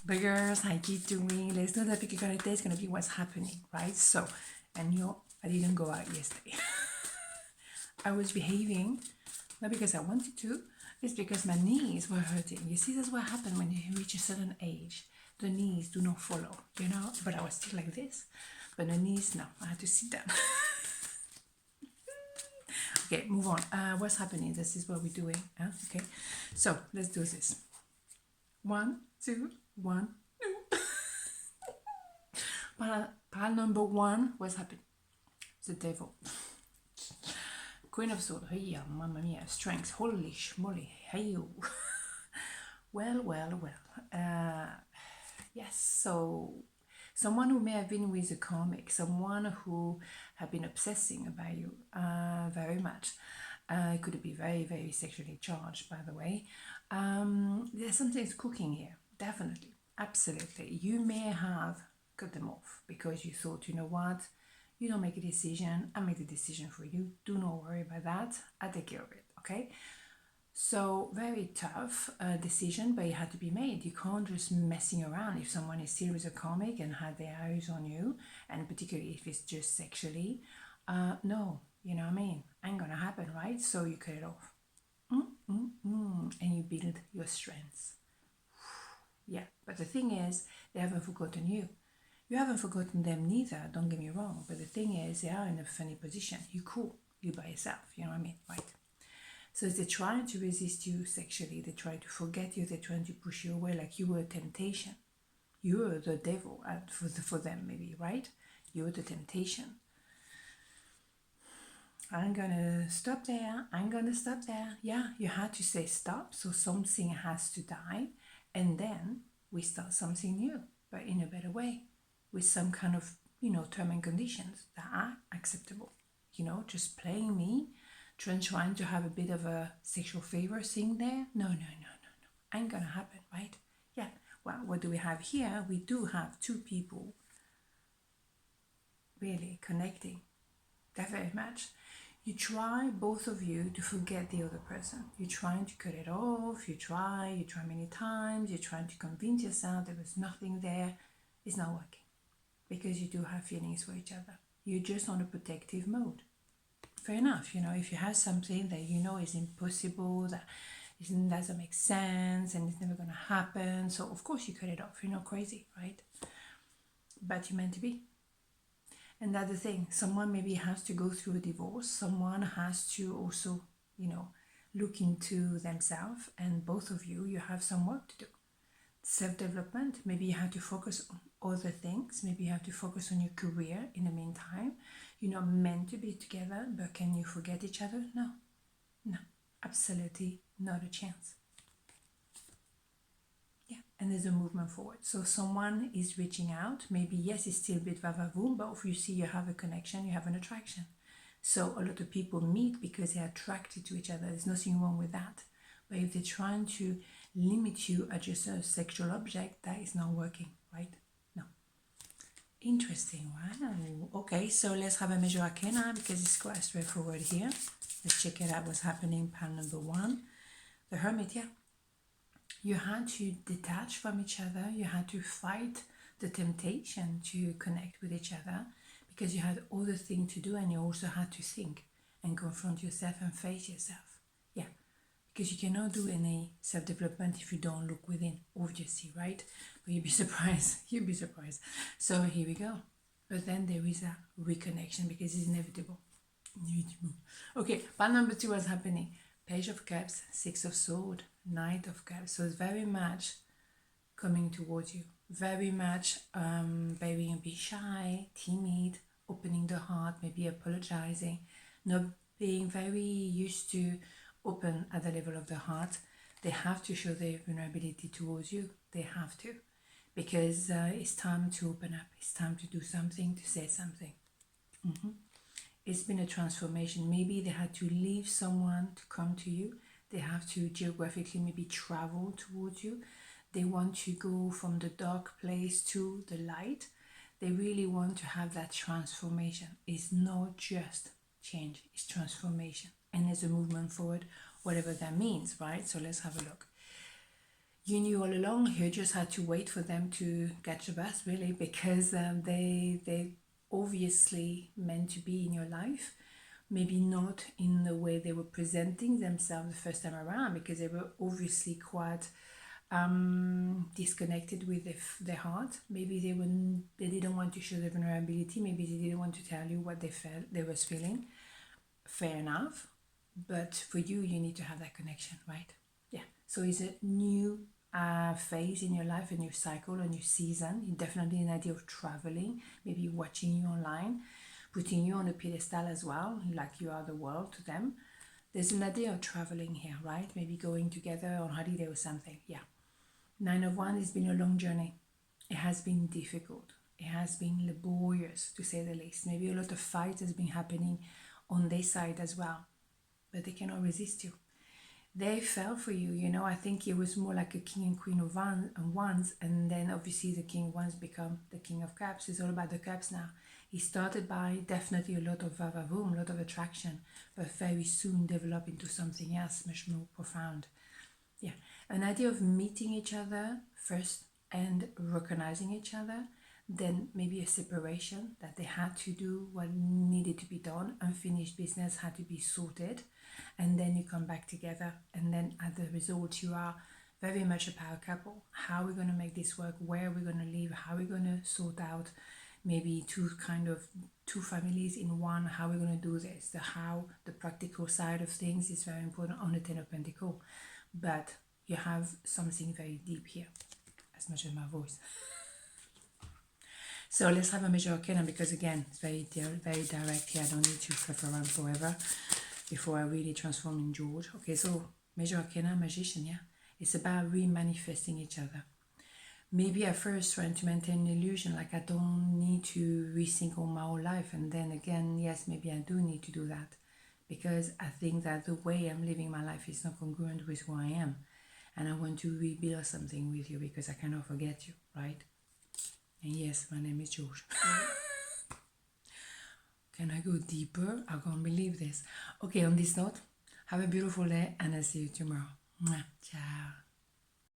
Beggars, how you doing? Let's do the pickacard today. It's gonna be what's happening, right? So, and I didn't go out yesterday. I was behaving, not because I wanted to, it's because my knees were hurting. You see, that's what happens when you reach a certain age. The knees do not follow, you know? But I was still like this. But the knees, no, I had to sit down. Okay, move on. What's happening? This is what we're doing. Okay, so let's do this. 1, 2, 1, 2. Pile number 1, what's happening? The devil. Queen of Swords. Hey, mamma mia. Strength. Holy schmoly. Hey. Well. Yes, so someone who may have been with a comic, someone who have been obsessing about you very much. It could be very, very sexually charged, by the way. There's something cooking here, definitely, absolutely. You may have cut them off because you thought, you know what, you don't make a decision, I made the decision for you, do not worry about that, I take care of it, okay? So very tough decision, but it had to be made. You can't just messing around. If someone is still with a comic and had their eyes on you, and particularly if it's just sexually, no, you know what I mean? Ain't gonna happen, right? So you cut it off. And you build your strengths. Yeah, but the thing is, they haven't forgotten you. You haven't forgotten them neither, don't get me wrong. But the thing is, they are in a funny position. You're cool. You're by yourself, you know what I mean, right? So they're trying to resist you sexually. They try to forget you. They're trying to push you away like you were a temptation. You were the devil for them, maybe, right? You were the temptation. I'm gonna stop there. Yeah, you had to say stop. So something has to die. And then we start something new, but in a better way, with some kind of, term and conditions that are acceptable. Just playing me, trying to have a bit of a sexual favor thing there. No. Ain't gonna happen, right? Yeah. Well, what do we have here? We do have two people really connecting. That very much. You try, both of you, to forget the other person. You're trying to cut it off. You try many times. You're trying to convince yourself there was nothing there. It's not working because you do have feelings for each other. You're just on a protective mode. Fair enough, if you have something that is impossible, that doesn't make sense and it's never going to happen, so of course you cut it off. You're not crazy, right? But you're meant to be. And that's the thing, someone maybe has to go through a divorce, someone has to also, look into themselves, and both of you have some work to do. Self-development, maybe you have to focus on other things, maybe you have to focus on your career in the meantime. You're not meant to be together, but can you forget each other? No, absolutely not a chance. Yeah, and there's a movement forward. So someone is reaching out, maybe yes, it's still a bit vavavoom, but if you see you have a connection, you have an attraction. So a lot of people meet because they're attracted to each other. There's nothing wrong with that. But if they're trying to limit you as just a sexual object, that is not working, right? No. Interesting. Wow. Okay, so let's have a major arcana because it's quite straightforward here. Let's check it out what's happening. Pile number 1. The Hermit, yeah. You had to detach from each other. You had to fight the temptation to connect with each other because you had other things to do, and you also had to think and confront yourself and face yourself. Yeah. Because you cannot do any self-development if you don't look within, obviously, right? But you'd be surprised. So here we go. But then there is a reconnection because it's inevitable. Okay, part number 2 was happening. Page of Cups, 6 of Swords, Knight of Cups. So it's very much coming towards you. Very much being a bit shy, timid, opening the heart, maybe apologizing, not being very used to open at the level of the heart. They have to show their vulnerability towards you. They have to, because it's time to open up. It's time to do something, to say something. It's been a transformation. Maybe they had to leave someone to come to you. They have to geographically maybe travel towards you. They want to go from the dark place to the light. They really want to have that transformation. It's not just change, it's transformation. And there's a movement forward, whatever that means, right? So let's have a look. You knew all along, you just had to wait for them to catch the bus, really, because they obviously meant to be in your life. Maybe not in the way they were presenting themselves the first time around, because they were obviously quite disconnected with their heart. Maybe they didn't want to show their vulnerability. Maybe they didn't want to tell you what they was feeling. Fair enough, but for you, you need to have that connection, right? Yeah. So it's a new phase in your life, a new cycle, a new season. Definitely an idea of traveling, maybe watching you online, putting you on a pedestal as well, like you are the world to them. There's an idea of traveling here, right? Maybe going together on holiday or something. Yeah. 9 of Wands has been a long journey. It has been difficult. It has been laborious, to say the least. Maybe a lot of fight has been happening on their side as well, but they cannot resist you. They fell for you, you know. I think it was more like a king and queen of wands, and then obviously the king of wands become the king of cups. It's all about the cups now. He started by definitely a lot of vavavoom, a lot of attraction, but very soon developed into something else much more profound. Yeah, an idea of meeting each other first and recognizing each other, then maybe a separation, that they had to do what needed to be done, unfinished business had to be sorted, and then you come back together, and then at the result you are very much a power couple. How are we going to make this work? Where are we going to live? How are we going to sort out maybe two families in one? How are we going to do this? The practical side of things is very important on the 10 of Pentacles, but you have something very deep here, as much as my voice. So let's have a major arcana, because again, it's very direct here. I don't need to fluff around forever before I really transform in George. Okay, so major arcana, magician, yeah. It's about re-manifesting each other. Maybe at first trying to maintain an illusion, like I don't need to rethink all my whole life. And then again, yes, maybe I do need to do that, because I think that the way I'm living my life is not congruent with who I am. And I want to rebuild something with you, because I cannot forget you, right? And yes, my name is George. Can I go deeper? I can't believe this. Okay, on this note, have a beautiful day, and I'll see you tomorrow. Ciao.